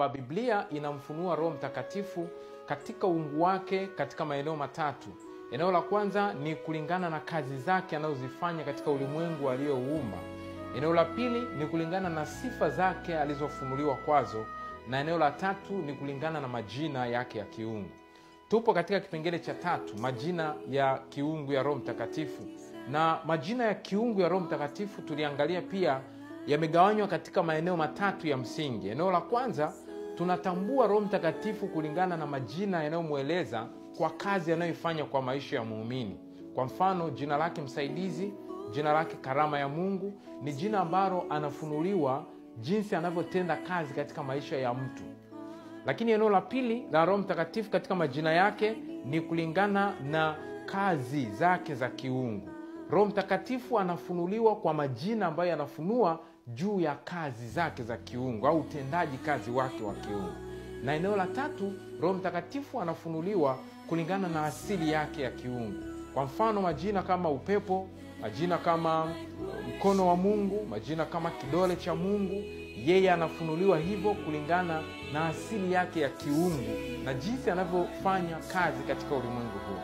Biblia inamfunua Roho Mtakatifu katika uungu wake katika maeneo matatu. Eneo la kwanza ni kulingana na kazi zake anazozifanya katika ulimwengu alioumba. Eneo la pili ni kulingana na sifa zake alizofunuliwa kwazo, na eneo la tatu ni kulingana na majina yake ya kiungu. Tupo katika kipengele cha tatu, majina ya kiungu ya Roho Mtakatifu. Na majina ya kiungu ya Roho Mtakatifu tuliangalia pia yamegawanywa katika maeneo matatu ya msingi. Eneo la kwanza, tunatambua Roho Mtakatifu kulingana na majina yanayomweleza kwa kazi anayoifanya kwa maisha ya muumini. Kwa mfano, jina lake msaidizi, jina lake karama ya Mungu, ni jina ambalo anafunuliwa jinsi anavyotenda kazi katika maisha ya mtu. Lakini eneo la pili la Roho Mtakatifu katika majina yake ni kulingana na kazi zake za kiungu. Roho Mtakatifu anafunuliwa kwa majina ambayo yanafunua juu ya kazi zake za kiungu au utendaji kazi wake wa kiungu. Na eneo la tatu, Roho Mtakatifu anafunuliwa kulingana na asili yake ya kiungu. Kwa mfano, majina kama upepo, majina kama mkono wa Mungu, majina kama kidole cha Mungu, yeye anafunuliwa hivyo kulingana na asili yake ya kiungu na jinsi anavyofanya kazi katika ulimwengu huu.